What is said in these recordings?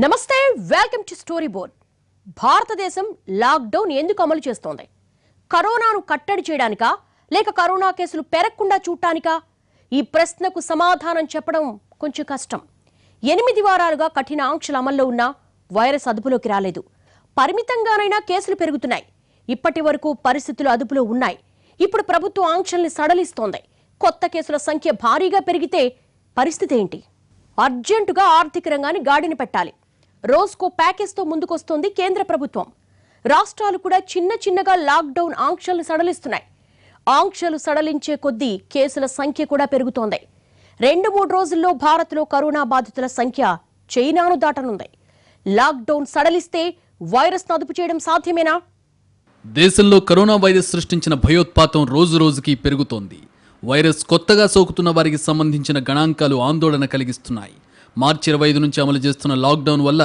నమస్తే welcome to story board. భారతదేశం lockdown ఎందుకు అమలు చేస్తోంది? కరోనాను కట్టడి చేయడానికా లేక కరోనా కేసులు పెరగకుండా చూడటానికా? ఈ ప్రశ్నకు సమాధానం చెప్పడం కొంచెం కష్టం. 8 వారాలుగా కఠిన ఆంక్షల అమల్లో ఉన్న వైరస్ అదుపులోకి రాలేదు. పరిమితంగానైనా కేసులు పెరుగుతున్నాయి. ఇప్పటి వరకు పరిస్థితులు అదుపులో ఉన్నాయి. ఇప్పుడు ప్రభుత్వం ఆంక్షల్ని సడలిస్తోంది. కొత్త కేసుల సంఖ్య భారీగా పెరిగితే పరిస్థితి ఏంటి? అర్జెంటుగా ఆర్థిక రంగాన్ని గాడిన పెట్టాలి. రోజుకో ప్యాకేజ్తో ముందుకొస్తోంది కేంద్ర ప్రభుత్వం. రాష్ట్రాలు కూడా చిన్నగా లాక్డౌన్ ఆంక్షలను సడలిస్తున్నాయి. ఆంక్షలు సడలించే కొద్దీ కేసుల సంఖ్య కూడా పెరుగుతోంది. 2-3 రోజుల్లో భారత్లో కరోనా బాధితుల సంఖ్య చైనాను దాటనుంది. లాక్డౌన్ సడలిస్తే వైరస్ అదుపు చేయడం సాధ్యమేనా? దేశంలో కరోనా వైరస్ సృష్టించిన భయోత్పాతం రోజురోజుకి పెరుగుతోంది. వైరస్ కొత్తగా సోకుతున్న వారికి సంబంధించిన గణాంకాలు ఆందోళన కలిగిస్తున్నాయి. మార్చి 25 నుంచి అమలు చేస్తున్న లాక్డౌన్ వల్ల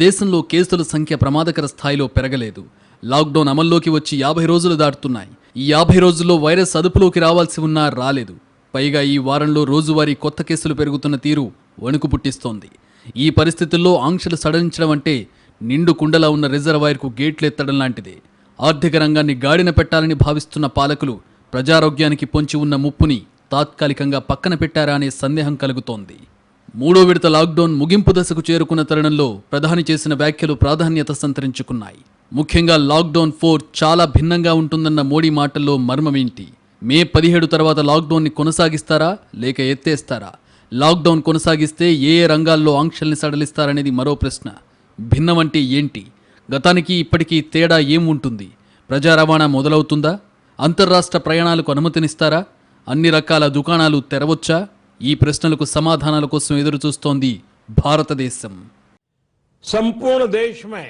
దేశంలో కేసుల సంఖ్య ప్రమాదకర స్థాయిలో పెరగలేదు. లాక్డౌన్ అమల్లోకి వచ్చి 50 రోజులు దాటుతున్నాయి. ఈ 50 రోజుల్లో వైరస్ అదుపులోకి రావాల్సి ఉన్నా రాలేదు. పైగా ఈ వారంలో రోజువారీ కొత్త కేసులు పెరుగుతున్న తీరు వణుకు పుట్టిస్తోంది. ఈ పరిస్థితుల్లో ఆంక్షలు సడలించడం అంటే నిండు కుండలా ఉన్న రిజర్వాయర్కు గేట్లెత్తడం లాంటిదే. ఆర్థిక రంగాన్ని గాడిన పెట్టాలని భావిస్తున్న పాలకులు ప్రజారోగ్యానికి పొంచి ఉన్న ముప్పుని తాత్కాలికంగా పక్కన పెట్టారా అనే సందేహం కలుగుతోంది. 3వ విడత లాక్డౌన్ ముగింపు దశకు చేరుకున్న తరుణంలో ప్రధాని చేసిన వ్యాఖ్యలు ప్రాధాన్యత సంతరించుకున్నాయి. ముఖ్యంగా లాక్డౌన్ 4 చాలా భిన్నంగా ఉంటుందన్న మోడీ మాటల్లో మర్మమేంటి? మే 17 తర్వాత లాక్డౌన్ని కొనసాగిస్తారా లేక ఎత్తేస్తారా? లాక్డౌన్ కొనసాగిస్తే ఏ రంగాల్లో ఆంక్షల్ని సడలిస్తారనేది మరో ప్రశ్న. భిన్నమంటే ఏంటి? గతానికి ఇప్పటికీ తేడా ఏం ఉంటుంది? ప్రజా రవాణా మొదలవుతుందా? అంతర్రాష్ట్ర ప్రయాణాలకు అనుమతినిస్తారా? అన్ని రకాల దుకాణాలు తెరవచ్చా? ఈ ప్రశ్నలకు సమాధానాల కోసం ఎదురు చూస్తోంది భారతదేశం. संपूर्ण देश में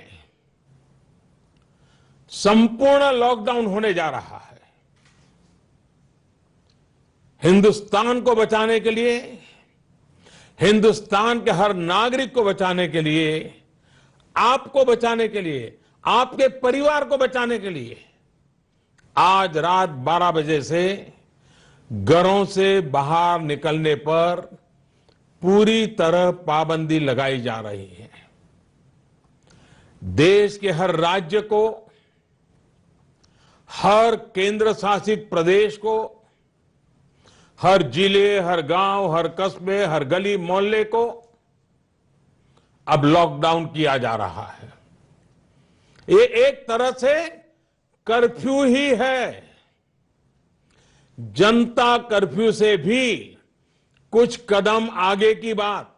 संपूर्ण लॉकडाउन होने जा रहा है. हिंदुस्तान को बचाने के लिए, हिंदुस्तान के हर नागरिक को बचाने के लिए, आपको बचाने के लिए, आपके परिवार को बचाने के लिए आज रात 12 बजे से घरों से बाहर निकलने पर पूरी तरह पाबंदी लगाई जा रही है. देश के हर राज्य को, हर केंद्र शासित प्रदेश को, हर जिले, हर गांव, हर कस्बे, हर गली मोहल्ले को अब लॉकडाउन किया जा रहा है. ये एक तरह से कर्फ्यू ही है. जनता कर्फ्यू से भी कुछ कदम आगे की बात.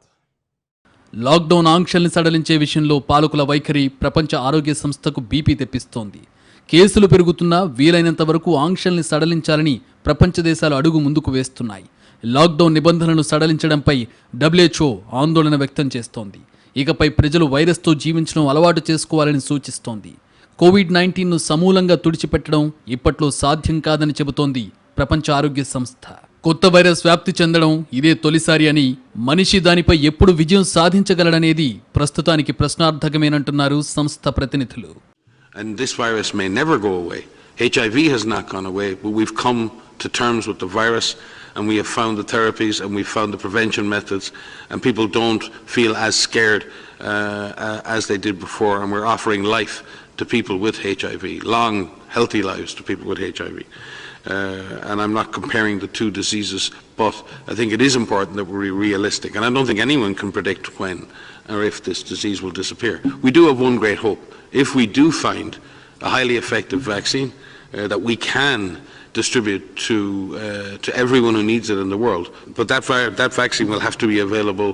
లాక్డౌన్ ఆంక్షల్ని సడలించే విషయంలో పాలకుల వైఖరి ప్రపంచ ఆరోగ్య సంస్థకు బీపీ తెప్పిస్తోంది. కేసులు పెరుగుతున్నా వీలైనంత వరకు ఆంక్షల్ని సడలించాలని ప్రపంచ దేశాలు అడుగు ముందుకు వేస్తున్నాయి. లాక్డౌన్ నిబంధనలను సడలించడంపై WHO ఆందోళన వ్యక్తం చేస్తోంది. ఇకపై ప్రజలు వైరస్తో జీవించడం అలవాటు చేసుకోవాలని సూచిస్తోంది. కోవిడ్-19ను సమూలంగా తుడిచిపెట్టడం ఇప్పట్లో సాధ్యం కాదని చెబుతోంది ప్రపంచ ఆరోగ్య సంస్థ. కొత్త వైరస్ వ్యాప్తి చెందడం ఇదే తొలిసారి అని, మనిషి దానిపై ఎప్పుడు విజయం సాధించగలడనేది ప్రస్తుతానికి ప్రశ్నార్థకమేనంటున్నారు సంస్థ ప్రతినిధులు. And this virus may never go away. HIV has not gone away, but we've come to terms with the virus and we have found the therapies and we've found the prevention methods and people don't feel as scared as they did before, and we're offering life to people with HIV, long, healthy lives to people with HIV. And I'm not comparing the two diseases, but I think it is important that we're realistic. And I don't think anyone can predict when or if this disease will disappear. We do have one great hope. If we do find a highly effective vaccine that we can distribute to everyone who needs it in the world, but that vaccine will have to be available.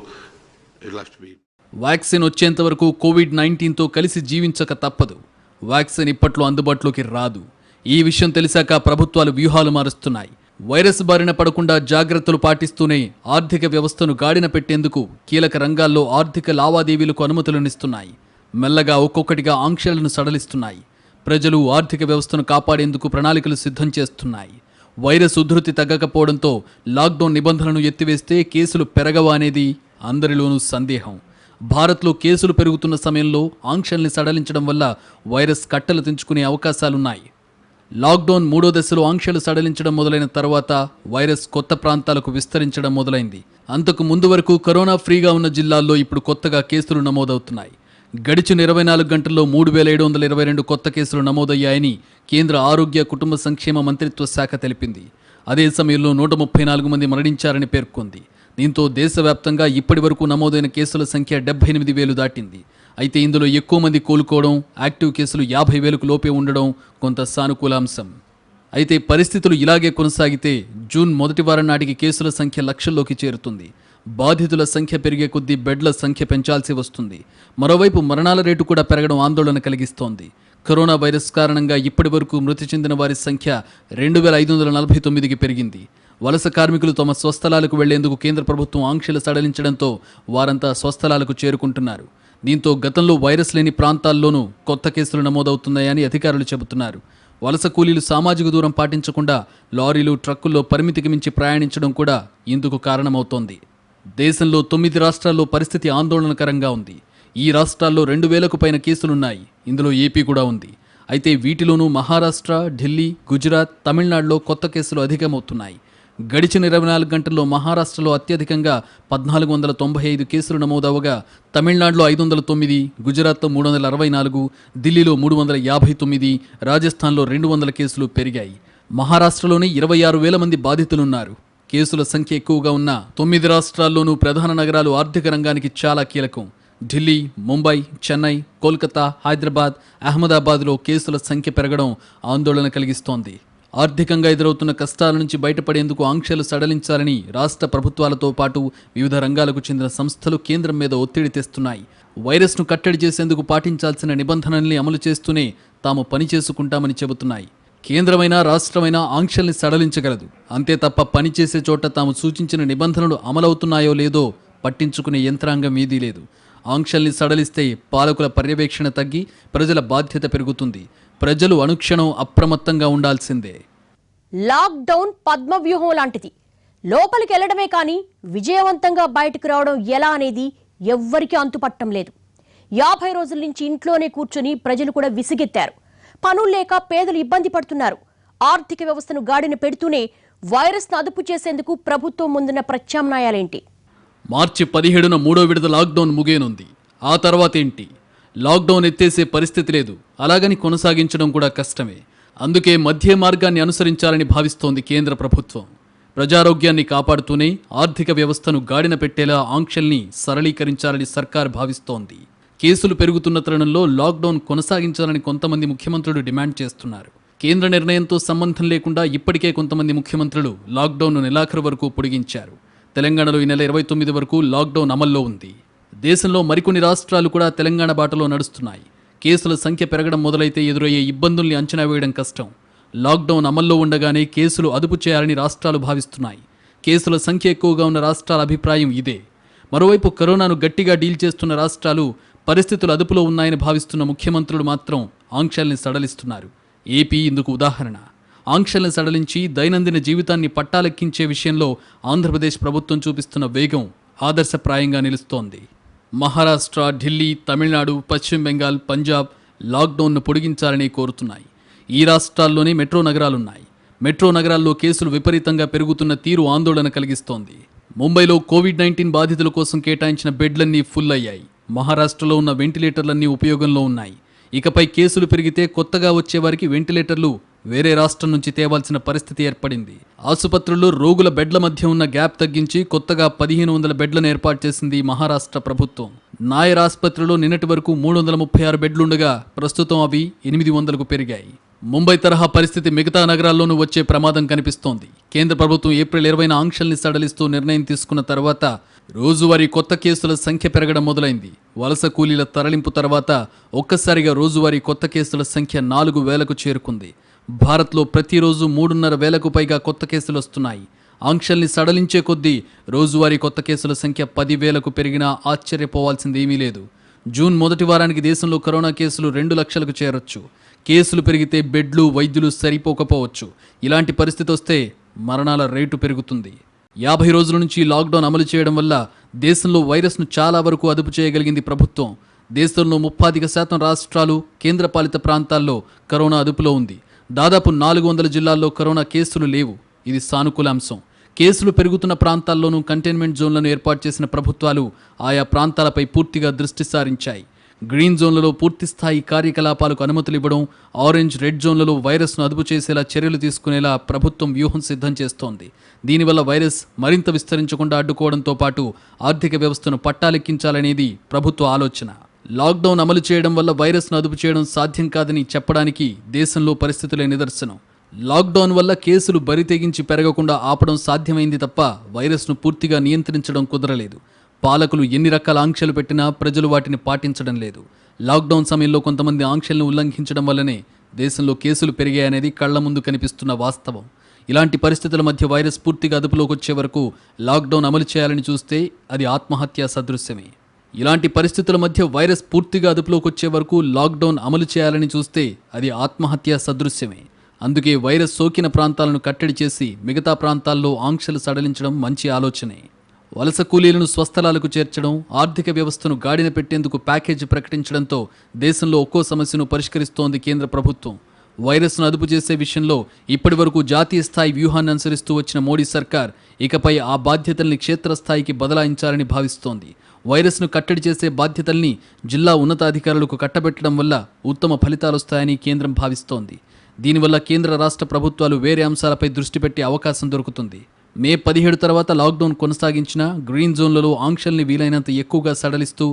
It'll have to be. Vaccine వచ్చేంత వరకు కోవిడ్-19తో కలిసి జీవించక తప్పదు. Vaccine ఇప్పట్లో అందుబాటులోకి రాదు. ఈ విషయం తెలిసాక ప్రభుత్వాలు వ్యూహాలు మారుస్తున్నాయి. వైరస్ బారిన పడకుండా జాగ్రత్తలు పాటిస్తూనే ఆర్థిక వ్యవస్థను గాడిన పెట్టేందుకు కీలక రంగాల్లో ఆర్థిక లావాదేవీలకు అనుమతులనిస్తున్నాయి. మెల్లగా ఒక్కొక్కటిగా ఆంక్షలను సడలిస్తున్నాయి. ప్రజలు ఆర్థిక వ్యవస్థను కాపాడేందుకు ప్రణాళికలు సిద్ధం చేస్తున్నాయి. వైరస్ ఉధృతి తగ్గకపోవడంతో లాక్డౌన్ నిబంధనలను ఎత్తివేస్తే కేసులు పెరగవా అనేది అందరిలోనూ సందేహం. భారత్లో కేసులు పెరుగుతున్న సమయంలో ఆంక్షల్ని సడలించడం వల్ల వైరస్ కట్టలు తెంచుకునే అవకాశాలున్నాయి. లాక్డౌన్ మూడో దశలో ఆంక్షలు సడలించడం మొదలైన తర్వాత వైరస్ కొత్త ప్రాంతాలకు విస్తరించడం మొదలైంది. అంతకు ముందు వరకు కరోనా ఫ్రీగా ఉన్న జిల్లాల్లో ఇప్పుడు కొత్తగా కేసులు నమోదవుతున్నాయి. గడిచిన 24 గంటల్లో 3,722 కొత్త కేసులు నమోదయ్యాయని కేంద్ర ఆరోగ్య కుటుంబ సంక్షేమ మంత్రిత్వ శాఖ తెలిపింది. అదే సమయంలో 134 మంది మరణించారని పేర్కొంది. దీంతో దేశవ్యాప్తంగా ఇప్పటి వరకు నమోదైన కేసుల సంఖ్య 78,000 దాటింది. అయితే ఇందులో ఎక్కువ మంది కోలుకోవడం, యాక్టివ్ కేసులు 50,000కు లోపే ఉండడం కొంత సానుకూల అంశం. అయితే పరిస్థితులు ఇలాగే కొనసాగితే జూన్ మొదటి వారం నాటికి కేసుల సంఖ్య లక్షల్లోకి చేరుతుంది. బాధితుల సంఖ్య పెరిగే కొద్దీ బెడ్ల సంఖ్య పెంచాల్సి వస్తుంది. మరోవైపు మరణాల రేటు కూడా పెరగడం ఆందోళన కలిగిస్తోంది. కరోనా వైరస్ కారణంగా ఇప్పటి వరకు మృతి చెందిన వారి సంఖ్య 2,549కి పెరిగింది. వలస కార్మికులు తమ స్వస్థలాలకు వెళ్లేందుకు కేంద్ర ప్రభుత్వం ఆంక్షలు సడలించడంతో వారంతా స్వస్థలాలకు చేరుకుంటున్నారు. దీంతో గతంలో వైరస్ లేని ప్రాంతాల్లోనూ కొత్త కేసులు నమోదవుతున్నాయని అధికారులు చెబుతున్నారు. వలస కూలీలు సామాజిక దూరం పాటించకుండా లారీలు, ట్రక్కుల్లో పరిమితికి మించి ప్రయాణించడం కూడా ఇందుకు కారణమవుతోంది. దేశంలో 9 రాష్ట్రాల్లో పరిస్థితి ఆందోళనకరంగా ఉంది. ఈ రాష్ట్రాల్లో 2,000కు పైన కేసులున్నాయి. ఇందులో ఏపీ కూడా ఉంది. అయితే వీటిలోనూ మహారాష్ట్ర, ఢిల్లీ, గుజరాత్, తమిళనాడులో కొత్త కేసులు అధికమవుతున్నాయి. గడిచిన 24 గంటల్లో మహారాష్ట్రలో అత్యధికంగా 1,495 కేసులు నమోదవగా తమిళనాడులో 509, గుజరాత్లో 364, ఢిల్లీలో 359, రాజస్థాన్లో 200 కేసులు పెరిగాయి. మహారాష్ట్రలోనే 26,000 మంది బాధితులున్నారు. కేసుల సంఖ్య ఎక్కువగా ఉన్న 9 రాష్ట్రాల్లోనూ ప్రధాన నగరాలు ఆర్థిక రంగానికి చాలా కీలకం. ఢిల్లీ, ముంబై, చెన్నై, కోల్కతా, హైదరాబాద్, అహ్మదాబాద్లో కేసుల సంఖ్య పెరగడం ఆందోళన కలిగిస్తోంది. ఆర్థికంగా ఎదురవుతున్న కష్టాల నుంచి బయటపడేందుకు ఆంక్షలు సడలించాలని రాష్ట్ర ప్రభుత్వాలతో పాటు వివిధ రంగాలకు చెందిన సంస్థలు కేంద్రం మీద ఒత్తిడి తెస్తున్నాయి. వైరస్ను కట్టడి చేసేందుకు పాటించాల్సిన నిబంధనల్ని అమలు చేస్తూనే తాము పని చేసుకుంటామని చెబుతున్నాయి. కేంద్రమైనా రాష్ట్రమైనా ఆంక్షల్ని సడలించగలదు. అంతే తప్ప పనిచేసే చోట తాము సూచించిన నిబంధనలు అమలవుతున్నాయో లేదో పట్టించుకునే యంత్రాంగం ఏదీ లేదు. ఆంక్షల్ని సడలిస్తే పాలకుల పర్యవేక్షణ తగ్గి ప్రజల బాధ్యత పెరుగుతుంది. ప్రజలు అనుక్షణం అప్రమత్తంగా ఉండాల్సిందే. లాక్డౌన్ పద్మవ్యూహం లాంటిది. లోపలికి వెళ్లడమే కానీ విజయవంతంగా బయటకు రావడం ఎలా అనేది ఎవ్వరికీ అంతుపట్టం లేదు. 50 రోజుల నుంచి ఇంట్లోనే కూర్చుని ప్రజలు కూడా విసిగెత్తారు. పనులు లేక పేదలు ఇబ్బంది పడుతున్నారు. ఆర్థిక వ్యవస్థను గాడిన పెడుతూనే వైరస్ను అదుపు చేసేందుకు ప్రభుత్వం ముందున్న ప్రత్యామ్నాయాలేంటి? మార్చి 17న 3వ విడత లాక్డౌన్ ముగియనుంది. ఆ తర్వాత ఏంటి? లాక్డౌన్ ఎత్తేసే పరిస్థితి లేదు. అలాగని కొనసాగించడం కూడా కష్టమే. అందుకే మధ్య మార్గాన్ని అనుసరించాలని భావిస్తోంది కేంద్ర ప్రభుత్వం. ప్రజారోగ్యాన్ని కాపాడుతూనే ఆర్థిక వ్యవస్థను గాడిన పెట్టేలా ఆంక్షల్ని సరళీకరించాలని సర్కార్ భావిస్తోంది. కేసులు పెరుగుతున్న తరుణంలో లాక్డౌన్ కొనసాగించాలని కొంతమంది ముఖ్యమంత్రులు డిమాండ్ చేస్తున్నారు. కేంద్ర నిర్ణయంతో సంబంధం లేకుండా ఇప్పటికే కొంతమంది ముఖ్యమంత్రులు లాక్డౌన్ను నెలాఖరు వరకు పొడిగించారు. తెలంగాణలో ఈ నెల 29 వరకు లాక్డౌన్ అమల్లో ఉంది. దేశంలో మరికొన్ని రాష్ట్రాలు కూడా తెలంగాణ బాటలో నడుస్తున్నాయి. కేసుల సంఖ్య పెరగడం మొదలైతే ఎదురయ్యే ఇబ్బందుల్ని అంచనా వేయడం కష్టం. లాక్డౌన్ అమల్లో ఉండగానే కేసులు అదుపు చేయాలని రాష్ట్రాలు భావిస్తున్నాయి. కేసుల సంఖ్య ఎక్కువగా ఉన్న రాష్ట్రాల అభిప్రాయం ఇదే. మరోవైపు కరోనాను గట్టిగా డీల్ చేస్తున్న రాష్ట్రాలు పరిస్థితులు అదుపులో ఉన్నాయని భావిస్తున్న ముఖ్యమంత్రులు మాత్రం ఆంక్షల్ని సడలిస్తున్నారు. ఏపీ ఇందుకు ఉదాహరణ. ఆంక్షల్ని సడలించి దైనందిన జీవితాన్ని పట్టాలెక్కించే విషయంలో ఆంధ్రప్రదేశ్ ప్రభుత్వం చూపిస్తున్న వేగం ఆదర్శప్రాయంగా నిలుస్తోంది. మహారాష్ట్ర, ఢిల్లీ, తమిళనాడు, పశ్చిమ బెంగాల్, పంజాబ్ లాక్డౌన్ను పొడిగించాలని కోరుతున్నాయి. ఈ రాష్ట్రాల్లోనే మెట్రో నగరాలున్నాయి. మెట్రో నగరాల్లో కేసులు విపరీతంగా పెరుగుతున్న తీరు ఆందోళన కలిగిస్తోంది. ముంబైలో కోవిడ్-19 బాధితుల కోసం కేటాయించిన బెడ్లన్నీ ఫుల్ అయ్యాయి. మహారాష్ట్రలో ఉన్న వెంటిలేటర్లన్నీ ఉపయోగంలో ఉన్నాయి. ఇకపై కేసులు పెరిగితే కొత్తగా వచ్చేవారికి వెంటిలేటర్లు వేరే రాష్ట్రం నుంచి తేవాల్సిన పరిస్థితి ఏర్పడింది. ఆసుపత్రుల్లో రోగుల బెడ్ల మధ్య ఉన్న గ్యాప్ తగ్గించి కొత్తగా 1,500 బెడ్లను ఏర్పాటు చేసింది మహారాష్ట్ర ప్రభుత్వం. నాయర్ ఆసుపత్రిలో నిన్నటి వరకు 336 బెడ్లుండగా ప్రస్తుతం అవి 800కు పెరిగాయి. ముంబై తరహా పరిస్థితి మిగతా నగరాల్లోనూ వచ్చే ప్రమాదం కనిపిస్తోంది. కేంద్ర ప్రభుత్వం ఏప్రిల్ 20న ఆంక్షల్ని సడలిస్తూ నిర్ణయం తీసుకున్న తర్వాత రోజువారీ కొత్త కేసుల సంఖ్య పెరగడం మొదలైంది. వలస కూలీల తరలింపు తర్వాత ఒక్కసారిగా రోజువారీ కొత్త కేసుల సంఖ్య 4,000కు చేరుకుంది. భారత్లో ప్రతిరోజు 3,500కు పైగా కొత్త కేసులు వస్తున్నాయి. ఆంక్షల్ని సడలించే కొద్దీ రోజువారీ కొత్త కేసుల సంఖ్య 10,000కు పెరిగినా ఆశ్చర్యపోవాల్సిందేమీ లేదు. జూన్ మొదటి వారానికి దేశంలో కరోనా కేసులు 2 లక్షలకు చేరొచ్చు. కేసులు పెరిగితే బెడ్లు, వైద్యులు సరిపోకపోవచ్చు. ఇలాంటి పరిస్థితి వస్తే మరణాల రేటు పెరుగుతుంది. 50 రోజుల నుంచి లాక్డౌన్ అమలు చేయడం వల్ల దేశంలో వైరస్ను చాలా వరకు అదుపు చేయగలిగింది ప్రభుత్వం. దేశంలో 35% రాష్ట్రాలు, కేంద్రపాలిత ప్రాంతాల్లో కరోనా అదుపులో ఉంది. దాదాపు 400 జిల్లాల్లో కరోనా కేసులు లేవు. ఇది సానుకూల అంశం. కేసులు పెరుగుతున్న ప్రాంతాల్లోనూ కంటైన్మెంట్ జోన్లను ఏర్పాటు చేసిన ప్రభుత్వాలు ఆయా ప్రాంతాలపై పూర్తిగా దృష్టి సారించాయి. గ్రీన్ జోన్లలో పూర్తి స్థాయి కార్యకలాపాలకు అనుమతులు ఇవ్వడం, ఆరెంజ్, రెడ్ జోన్లలో వైరస్ను అదుపు చేసేలా చర్యలు తీసుకునేలా ప్రభుత్వం వ్యూహం సిద్ధం చేస్తోంది. దీనివల్ల వైరస్ మరింత విస్తరించకుండా అడ్డుకోవడంతో పాటు ఆర్థిక వ్యవస్థను పట్టాలెక్కించాలనేది ప్రభుత్వ ఆలోచన. లాక్డౌన్ అమలు చేయడం వల్ల వైరస్ను అదుపు చేయడం సాధ్యం కాదని చెప్పడానికి దేశంలో పరిస్థితులే నిదర్శనం. లాక్డౌన్ వల్ల కేసులు బరితెగించి పెరగకుండా ఆపడం సాధ్యమైంది తప్ప వైరస్ను పూర్తిగా నియంత్రించడం కుదరలేదు. పాలకులు ఎన్ని రకాల ఆంక్షలు పెట్టినా ప్రజలు వాటిని పాటించడం లేదు. లాక్డౌన్ సమయంలో కొంతమంది ఆంక్షలను ఉల్లంఘించడం వల్లనే దేశంలో కేసులు పెరిగాయనేది కళ్ల ముందు కనిపిస్తున్న వాస్తవం. ఇలాంటి పరిస్థితుల మధ్య వైరస్ పూర్తిగా అదుపులోకి వచ్చే వరకు లాక్డౌన్ అమలు చేయాలని చూస్తే అది ఆత్మహత్యా సదృశ్యమే. ఇలాంటి పరిస్థితుల మధ్య వైరస్ పూర్తిగా అదుపులోకి వచ్చే వరకు లాక్డౌన్ అమలు చేయాలని చూస్తే అది ఆత్మహత్యా సదృశ్యమే. అందుకే వైరస్ సోకిన ప్రాంతాలను కట్టడి చేసి మిగతా ప్రాంతాల్లో ఆంక్షలు సడలించడం మంచి ఆలోచనే. వలస కూలీలను స్వస్థలాలకు చేర్చడం, ఆర్థిక వ్యవస్థను గాడిన పెట్టేందుకు ప్యాకేజీ ప్రకటించడంతో దేశంలో ఒక్కో సమస్యను పరిష్కరిస్తోంది కేంద్ర ప్రభుత్వం. వైరస్ను అదుపు చేసే విషయంలో ఇప్పటివరకు జాతీయ స్థాయి వ్యూహాన్ని అనుసరిస్తూ వచ్చిన మోడీ సర్కార్ ఇకపై ఆ బాధ్యతల్ని క్షేత్రస్థాయికి బదలాయించాలని భావిస్తోంది. వైరస్ను కట్టడి చేసే బాధ్యతల్ని జిల్లా ఉన్నతాధికారులకు కట్టబెట్టడం వల్ల ఉత్తమ ఫలితాలొస్తాయని కేంద్రం భావిస్తోంది. దీనివల్ల కేంద్ర రాష్ట్ర ప్రభుత్వాలు వేరే అంశాలపై దృష్టి పెట్టే అవకాశం దొరుకుతుంది. మే 17 తర్వాత లాక్డౌన్ కొనసాగించిన గ్రీన్ జోన్లలో ఆంక్షల్ని వీలైనంత ఎక్కువగా సడలిస్తూ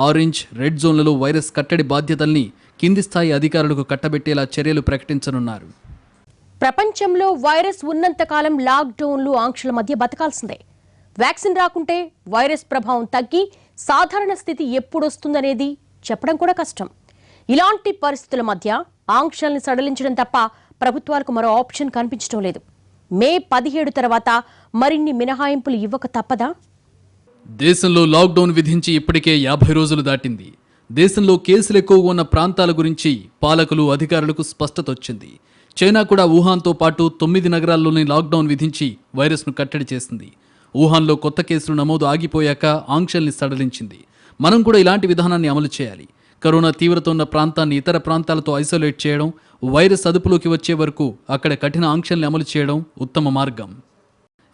ఆరెంజ్, రెడ్ జోన్లలో వైరస్ కట్టడి బాధ్యతల్ని కింది స్థాయి అధికారులకు కట్టబెట్టేలా చర్యలు ప్రకటించనున్నారు. ప్రపంచంలో వైరస్ ఉన్నంతకాలం లాక్డౌన్లు, ఆంక్షల మధ్య బతకాల్సిందే. వ్యాక్సిన్ రాకుంటే వైరస్ ప్రభావం తగ్గి సాధారణ స్థితి ఎప్పుడొస్తుందనేది చెప్పడం కూడా కష్టం. ఇలాంటి పరిస్థితుల మధ్య ఆంక్షల్ని సడలించడం తప్ప ప్రభుత్వాలకు మరో ఆప్షన్ కనిపించడం లేదు. మే 17 తర్వాత మరిన్ని మినహాయింపులు ఇవ్వక తప్పదా? దేశంలో లాక్డౌన్ విధించి ఇప్పటికే 50 రోజులు దాటింది. దేశంలో కేసులు ఎక్కువగా ఉన్న ప్రాంతాల గురించి పాలకులు, అధికారులకు స్పష్టత వచ్చింది. చైనా కూడా వుహాన్తో పాటు 9 నగరాల్లోని లాక్డౌన్ విధించి వైరస్ను కట్టడి చేసింది. వుహాన్లో కొత్త కేసులు నమోదు ఆగిపోయాక ఆంక్షల్ని సడలించింది. మనం కూడా ఇలాంటి విధానాన్ని అమలు చేయాలి. కరోనా తీవ్రత ఉన్న ప్రాంతాన్ని ఇతర ప్రాంతాలతో ఐసోలేట్ చేయడం, వైరస్ అదుపులోకి వచ్చే వరకు అక్కడ కఠిన ఆంక్షల్ని అమలు చేయడం ఉత్తమ మార్గం.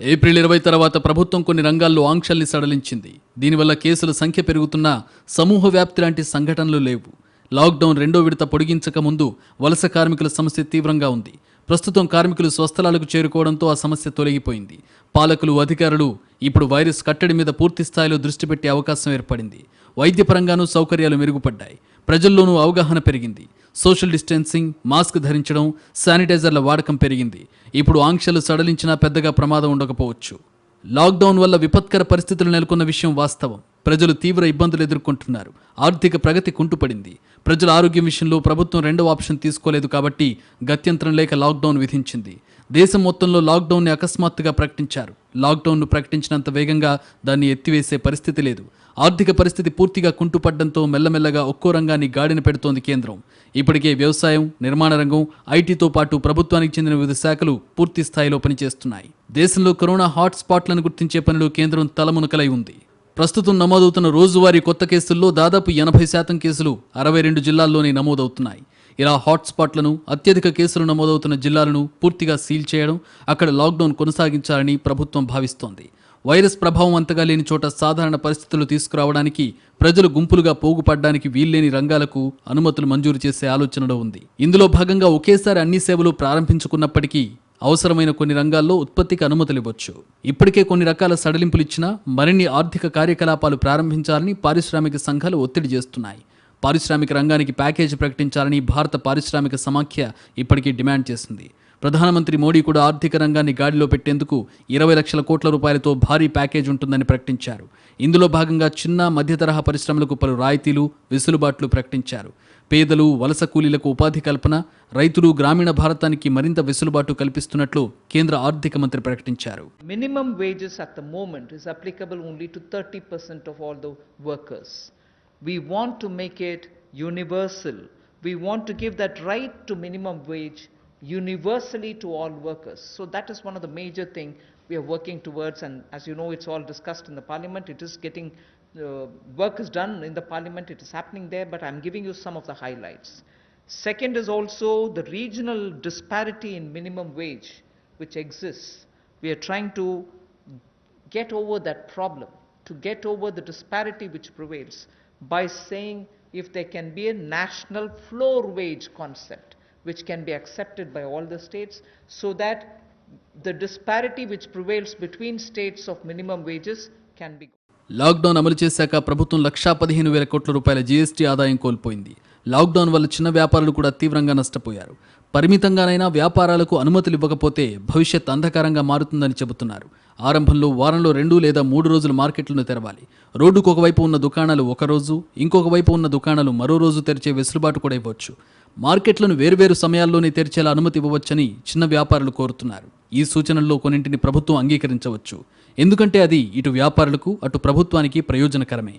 ఏప్రిల్ 20 తర్వాత ప్రభుత్వం కొన్ని రంగాల్లో ఆంక్షల్ని సడలించింది. దీనివల్ల కేసుల సంఖ్య పెరుగుతున్నా సమూహ వ్యాప్తి లాంటి సంఘటనలు లేవు. లాక్డౌన్ రెండో విడత పొడిగించక ముందు వలస కార్మికుల సమస్య తీవ్రంగా ఉంది. ప్రస్తుతం కార్మికులు స్వస్థలాలకు చేరుకోవడంతో ఆ సమస్య తొలగిపోయింది. పాలకులు, అధికారులు ఇప్పుడు వైరస్ కట్టడి మీద పూర్తి స్థాయిలో దృష్టి పెట్టే అవకాశం ఏర్పడింది. వైద్యపరంగానూ సౌకర్యాలు మెరుగుపడ్డాయి. ప్రజల్లోనూ అవగాహన పెరిగింది. సోషల్ డిస్టెన్సింగ్, మాస్క్ ధరించడం, శానిటైజర్ల వాడకం పెరిగింది. ఇప్పుడు ఆంక్షలు సడలించినా పెద్దగా ప్రమాదం ఉండకపోవచ్చు. లాక్డౌన్ వల్ల విపత్కర పరిస్థితులు నెలకొన్న విషయం వాస్తవం. ప్రజలు తీవ్ర ఇబ్బందులు ఎదుర్కొంటున్నారు. ఆర్థిక ప్రగతి కుంటుపడింది. ప్రజల ఆరోగ్యం విషయంలో ప్రభుత్వం రెండవ ఆప్షన్ తీసుకోలేదు కాబట్టి గత్యంతరం లేక లాక్డౌన్ విధించింది. దేశం మొత్తంలో లాక్డౌన్ని అకస్మాత్తుగా ప్రకటించారు. లాక్డౌన్ను ప్రకటించినంత వేగంగా దాన్ని ఎత్తివేసే పరిస్థితి లేదు. ఆర్థిక పరిస్థితి పూర్తిగా కుంటుపడ్డంతో మెల్లమెల్లగా ఒక్కో రంగాన్ని గాడిన పెడుతోంది కేంద్రం. ఇప్పటికే వ్యవసాయం, నిర్మాణ రంగం, ఐటీతో పాటు ప్రభుత్వానికి చెందిన వివిధ శాఖలు పూర్తి స్థాయిలో పనిచేస్తున్నాయి. దేశంలో కరోనా హాట్ స్పాట్లను గుర్తించే పనిలో కేంద్రం తలమునకలై ఉంది. ప్రస్తుతం నమోదవుతున్న రోజువారీ కొత్త కేసుల్లో దాదాపు 80% కేసులు 62 జిల్లాల్లోనే నమోదవుతున్నాయి. ఇలా హాట్స్పాట్లను, అత్యధిక కేసులు నమోదవుతున్న జిల్లాలను పూర్తిగా సీల్ చేయడం, అక్కడ లాక్డౌన్ కొనసాగించాలని ప్రభుత్వం భావిస్తోంది. వైరస్ ప్రభావం అంతగా లేని చోట సాధారణ పరిస్థితులు తీసుకురావడానికి, ప్రజలు గుంపులుగా పోగుపడ్డానికి వీల్లేని రంగాలకు అనుమతులు మంజూరు చేసే ఆలోచనలో ఉంది. ఇందులో భాగంగా ఒకేసారి అన్ని సేవలు ప్రారంభించుకున్నప్పటికీ అవసరమైన కొన్ని రంగాల్లో ఉత్పత్తికి అనుమతులు ఇవ్వచ్చు. ఇప్పటికే కొన్ని రకాల సడలింపులు ఇచ్చినా మరిన్ని ఆర్థిక కార్యకలాపాలు ప్రారంభించాలని పారిశ్రామిక సంఘాలు ఒత్తిడి చేస్తున్నాయి. పారిశ్రామిక రంగానికి ప్యాకేజీ ప్రకటించాలని భారత పారిశ్రామిక సమాఖ్య ఇప్పటికీ డిమాండ్ చేసింది. ప్రధానమంత్రి మోడీ కూడా ఆర్థిక రంగాన్ని గాడిలో పెట్టేందుకు 20 లక్షల కోట్ల రూపాయలతో భారీ ప్యాకేజ్ ఉంటుందని ప్రకటించారు. ఇందులో భాగంగా చిన్న, మధ్యతరహా పరిశ్రమలకు పలు రాయితీలు, వెసులుబాట్లు ప్రకటించారు. పేదలు, వలస కూలీలకు ఉపాధి కల్పన, రైతులు, గ్రామీణ భారతానికి మరింత వెసులుబాటు కల్పిస్తున్నట్లు కేంద్ర ఆర్థిక మంత్రి ప్రకటించారు. Minimum wages at the moment is applicable only to 30% of all the workers. We want to make it universal. We want to give that right to minimum wage universally to all workers. So that is one of the major thing we are working towards, and as you know, it's all discussed in the parliament. It is getting work is done in the parliament. It is happening there, but I'm giving you some of the highlights. Second is also the regional disparity in minimum wage which exists. We are trying to get over that problem, to get over the disparity which prevails by saying if there can be a national floor wage concept which can be accepted by all the states, so that the disparity which prevails between states of minimum wages can be. Lockdown అమలు చేశాక ప్రభుత్వం 1,15,000 కోట్ల రూపాయల GST ఆదాయం కోల్పోయింది. Lockdown వల్ల చిన్న వ్యాపారులు కూడా తీవ్రంగా నష్టపోయారు. పరిమితంగానైనా వ్యాపారాలకు అనుమతులు ఇవ్వకపోతే భవిష్యత్ అంధకారంగా మారుతుందని చెబుతున్నారు. ఆరంభంలో వారంలో 2 లేదా 3 రోజులు మార్కెట్లను తెరవాలి. రోడ్డుకు ఒకవైపు ఉన్న దుకాణాలు ఒక రోజు, ఇంకొక వైపు ఉన్న దుకాణాలు మరో రోజు తెరిచే వెసులుబాటు కూడా ఇవ్వచ్చు. మార్కెట్లను వేర్వేరు సమయాల్లోనే తెరిచేలా అనుమతి ఇవ్వవచ్చని చిన్న వ్యాపారులు కోరుతున్నారు. ఈ సూచనల్లో కొన్నింటిని ప్రభుత్వం అంగీకరించవచ్చు. ఎందుకంటే అది ఇటు వ్యాపారులకు అటు ప్రభుత్వానికి ప్రయోజనకరమే.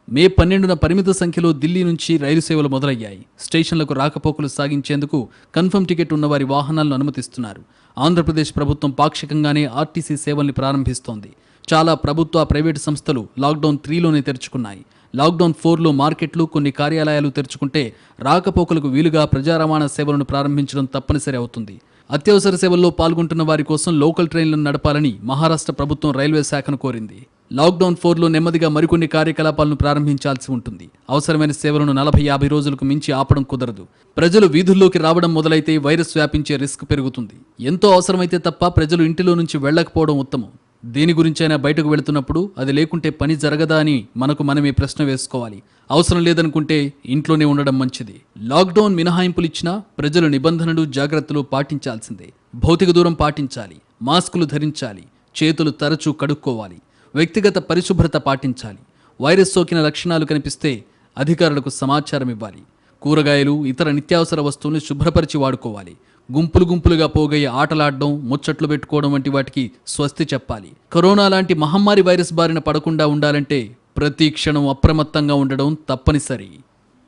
మే 12న పరిమిత సంఖ్యలో ఢిల్లీ నుంచి రైలు సేవలు మొదలయ్యాయి. స్టేషన్లకు రాకపోకలు సాగించేందుకు కన్ఫర్మ్ టికెట్ ఉన్న వారి వాహనాలను అనుమతిస్తున్నారు. ఆంధ్రప్రదేశ్ ప్రభుత్వం పాక్షికంగానే ఆర్టీసీ సేవల్ని ప్రారంభిస్తోంది. చాలా ప్రభుత్వ ప్రైవేటు సంస్థలు లాక్డౌన్ 3లోనే తెరుచుకున్నాయి. లాక్డౌన్ 4లో మార్కెట్లు, కొన్ని కార్యాలయాలు తెరుచుకుంటే రాకపోకలకు వీలుగా ప్రజా రవాణా సేవలను ప్రారంభించడం తప్పనిసరి అవుతుంది. అత్యవసర సేవల్లో పాల్గొంటున్న వారి కోసం లోకల్ ట్రైన్లను నడపాలని మహారాష్ట్ర ప్రభుత్వం రైల్వే శాఖను కోరింది. లాక్డౌన్ 4లో నెమ్మదిగా మరికొన్ని కార్యకలాపాలను ప్రారంభించాల్సి ఉంటుంది. అవసరమైన సేవలను 40-50 రోజులకు మించి ఆపడం కుదరదు. ప్రజలు వీధుల్లోకి రావడం మొదలైతే వైరస్ వ్యాపించే రిస్క్ పెరుగుతుంది. ఎంతో అవసరమైతే తప్ప ప్రజలు ఇంటిలో నుంచి వెళ్లకపోవడం ఉత్తమం. దేని గురించైనా బయటకు వెళుతున్నప్పుడు అది లేకుంటే పని జరగదా అని మనకు మనమే ప్రశ్న వేసుకోవాలి. అవసరం లేదనుకుంటే ఇంట్లోనే ఉండడం మంచిది. లాక్డౌన్ మినహాయింపులు ఇచ్చినా ప్రజలు నిబంధనలు, జాగ్రత్తలు పాటించాల్సిందే. భౌతిక దూరం పాటించాలి, మాస్కులు ధరించాలి, చేతులు తరచూ కడుక్కోవాలి, వ్యక్తిగత పరిశుభ్రత పాటించాలి. వైరస్ సోకిన లక్షణాలు కనిపిస్తే అధికారులకు సమాచారం ఇవ్వాలి. కూరగాయలు, ఇతర నిత్యావసర వస్తువులను శుభ్రపరిచి వాడుకోవాలి. గుంపులుగా పోగయ్యే ఆటలాడడం, ముచ్చట్లు పెట్టుకోవడం వంటి వాటికి స్వస్తి చెప్పాలి. కరోనా లాంటి మహమ్మారి వైరస్ బారిన పడకుండా ఉండాలంటే ప్రతి క్షణం అప్రమత్తంగా ఉండడం తప్పనిసరి.